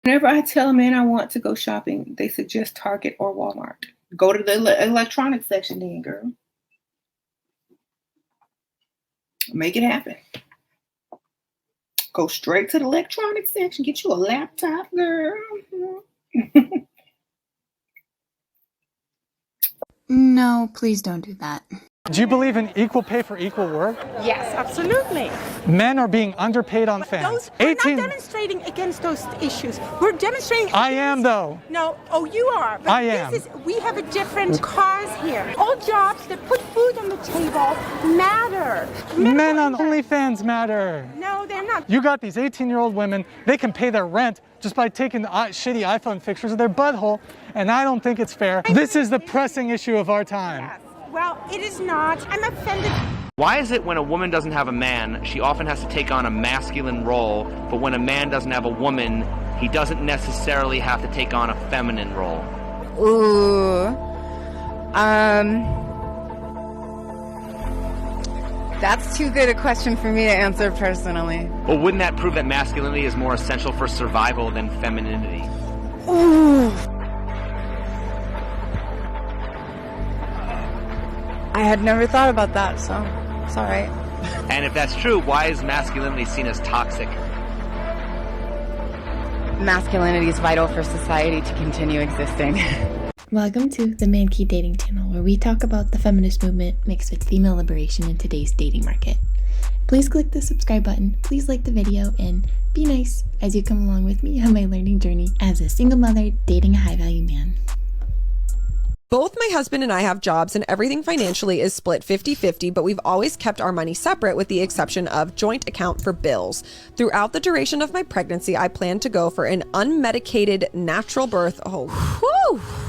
Whenever I tell a man I want to go shopping, they suggest Target or Walmart. Go to the electronics section then, girl. Make it happen. Go straight to the electronics section. Get you a laptop, girl. No, please don't do that. Do you believe in equal pay for equal work? Yes, absolutely. Men are being underpaid on fans. We're not demonstrating against those issues. We're demonstrating. I am, though. No, you are. But I am. We have a different cause here. All jobs that put food on the table matter. Men on OnlyFans matter. No, they're not. You got these 18-year-old women, they can pay their rent just by taking the shitty iPhone pictures of their butthole, and I don't think it's fair. This is the pressing issue of our time. Yes. Well, it is not. I'm offended. Why is it when a woman doesn't have a man, she often has to take on a masculine role, but when a man doesn't have a woman, he doesn't necessarily have to take on a feminine role? Ooh. That's too good a question for me to answer personally. Well, wouldn't that prove that masculinity is more essential for survival than femininity? Ooh. I had never thought about that, so it's all right. And if that's true, why is masculinity seen as toxic? Masculinity is vital for society to continue existing. Welcome to the Man Key Dating Channel, where we talk about the feminist movement mixed with female liberation in today's dating market. Please click the subscribe button, please like the video, and be nice as you come along with me on my learning journey as a single mother dating a high-value man. Both my husband and I have jobs and everything financially is split 50-50, but we've always kept our money separate with the exception of joint account for bills. Throughout the duration of my pregnancy, I plan to go for an unmedicated natural birth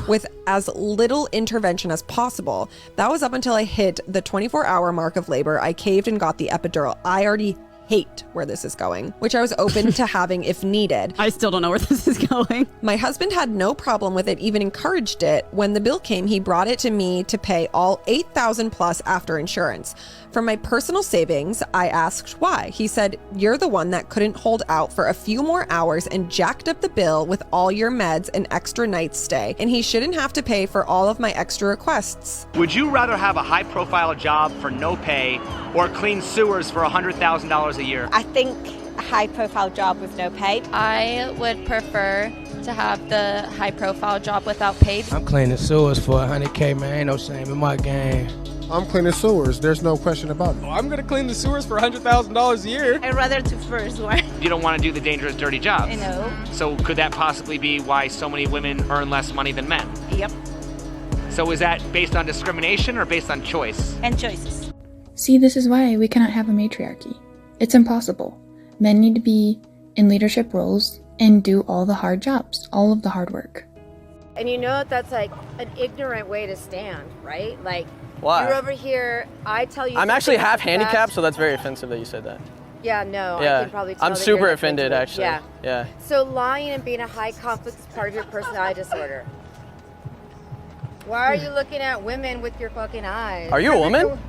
with as little intervention as possible. That was up until I hit the 24-hour mark of labor. I caved and got the epidural. I already hate where this is going, which I was open to having if needed. I still don't know where this is going. My husband had no problem with it, even encouraged it. When the bill came, he brought it to me to pay all $8,000 plus after insurance. From my personal savings, I asked why. He said, "You're the one that couldn't hold out for a few more hours and jacked up the bill with all your meds and extra night stay, and he shouldn't have to pay for all of my extra requests." Would you rather have a high-profile job for no pay or clean sewers for $100,000 a year? I think a high-profile job with no pay. I would prefer to have the high-profile job without paid. I'm cleaning sewers for $100K, man. Ain't no shame in my game. I'm cleaning sewers. There's no question about it. Well, I'm going to clean the sewers for $100,000 a year. I'd rather do first one. You don't want to do the dangerous, dirty jobs. I know. So could that possibly be why so many women earn less money than men? Yep. So is that based on discrimination or based on choice? And choices. See, this is why we cannot have a matriarchy. It's impossible. Men need to be in leadership roles and do all the hard jobs, all of the hard work. And you know that's like an ignorant way to stand, right? Like, why? You're over here, I tell you. I'm actually half handicapped, so that's very offensive that you said that. Yeah, no, yeah. I can probably tell. I'm super offended, actually. Yeah. Yeah. So lying and being a high conflict is part of your personality disorder. Why are you looking at women with your fucking eyes? Are you a woman?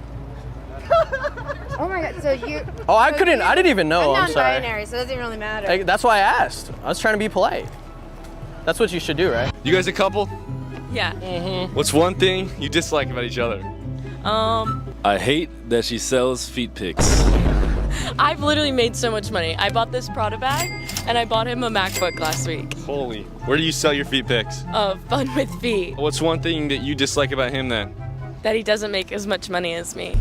Oh my god, so you... Oh, I didn't even know, I'm sorry. I'm non-binary, so it doesn't really matter. That's why I asked. I was trying to be polite. That's what you should do, right? You guys a couple? Yeah. Mm-hmm. What's one thing you dislike about each other? I hate that she sells feet pics. I've literally made so much money. I bought this Prada bag, and I bought him a MacBook last week. Holy. Where do you sell your feet pics? Fun with Feet. What's one thing that you dislike about him then? That he doesn't make as much money as me.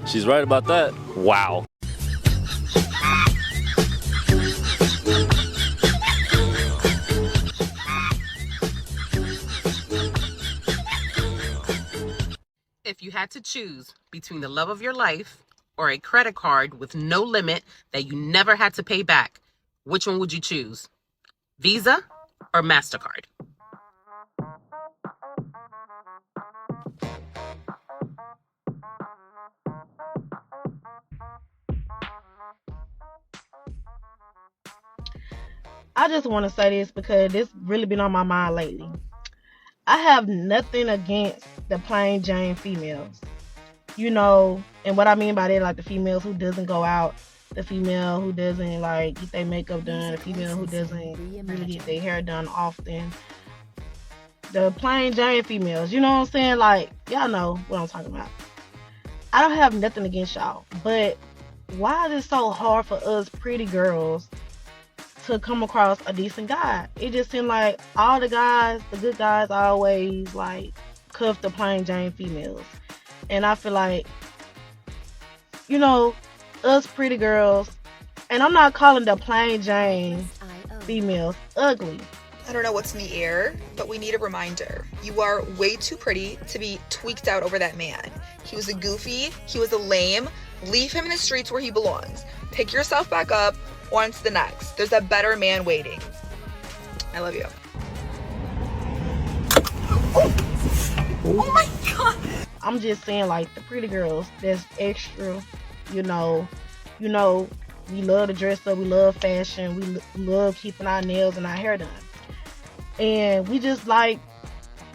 She's right about that. Wow. If you had to choose between the love of your life or a credit card with no limit that you never had to pay back, which one would you choose? Visa or MasterCard? I just want to say this because it's really been on my mind lately. I have nothing against the plain Jane females. You know, and what I mean by that, like the females who doesn't go out the female who doesn't like get their makeup done, the female who doesn't really get their hair done often, the plain Jane females, you know what I'm saying? Like, y'all know what I'm talking about. I don't have nothing against y'all, but why is it so hard for us pretty girls to come across a decent guy? It just seems like all the guys, the good guys, always like cuff the plain Jane females. And I feel like, you know, us pretty girls, and I'm not calling the plain Jane females ugly. I don't know what's in the air, but we need a reminder. You are way too pretty to be tweaked out over that man. He was a goofy, he was a lame. Leave him in the streets where he belongs. Pick yourself back up, on to the next. There's a better man waiting. I love you. Oh my god! I'm just saying, like, the pretty girls that's extra, you know, we love to dress up, we love fashion, we love keeping our nails and our hair done. And we just like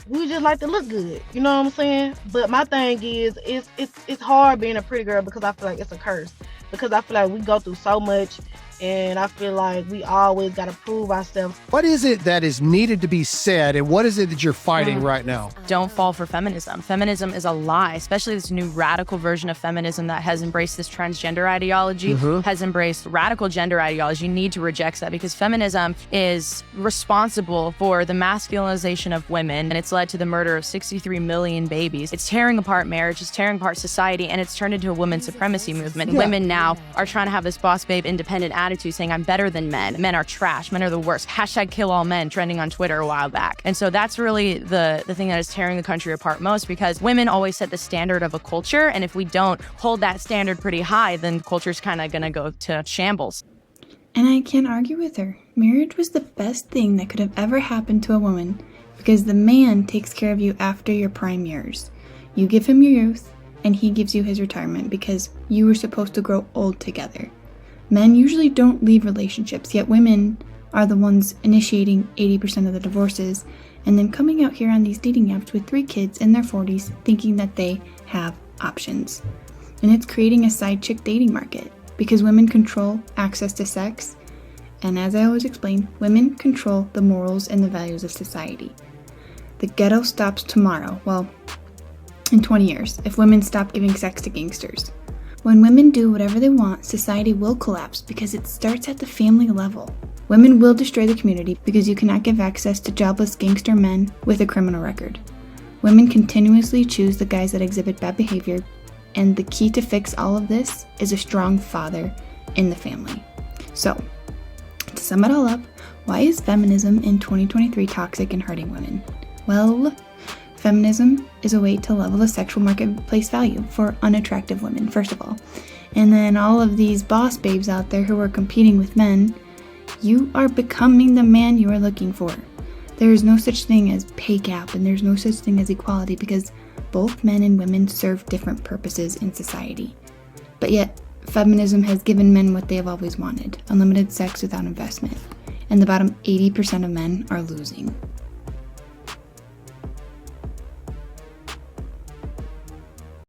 to look good, you know what I'm saying? But my thing is, it's hard being a pretty girl because I feel like it's a curse. Because I feel like we go through so much, and I feel like we always got to prove ourselves. What is it that is needed to be said, and what is it that you're fighting right now? Don't fall for feminism. Feminism is a lie, especially this new radical version of feminism that has embraced this transgender ideology, has embraced radical gender ideology. You need to reject that because feminism is responsible for the masculinization of women, and it's led to the murder of 63 million babies. It's tearing apart marriage, it's tearing apart society, and it's turned into a women's supremacy movement. Yeah. Women now are trying to have this boss babe independent attitude saying I'm better than men. Men are trash. Men are the worst. Hashtag kill all men trending on Twitter a while back. And so that's really the thing that is tearing the country apart most because women always set the standard of a culture. And if we don't hold that standard pretty high, then culture's kind of going to go to shambles. And I can't argue with her. Marriage was the best thing that could have ever happened to a woman because the man takes care of you after your prime years. You give him your youth and he gives you his retirement because you were supposed to grow old together. Men usually don't leave relationships, yet women are the ones initiating 80% of the divorces and then coming out here on these dating apps with 3 kids in their 40s thinking that they have options. And it's creating a side chick dating market because women control access to sex, and as I always explain, women control the morals and the values of society. The ghetto stops tomorrow, well, in 20 years, if women stop giving sex to gangsters. When women do whatever they want, society will collapse because it starts at the family level. Women will destroy the community because you cannot give access to jobless gangster men with a criminal record. Women continuously choose the guys that exhibit bad behavior, and the key to fix all of this is a strong father in the family. So, to sum it all up, why is feminism in 2023 toxic and hurting women? Well, feminism is a way to level the sexual marketplace value for unattractive women, first of all. And then all of these boss babes out there who are competing with men, you are becoming the man you are looking for. There is no such thing as pay gap, and there's no such thing as equality because both men and women serve different purposes in society. But yet, feminism has given men what they have always wanted, unlimited sex without investment. And the bottom 80% of men are losing.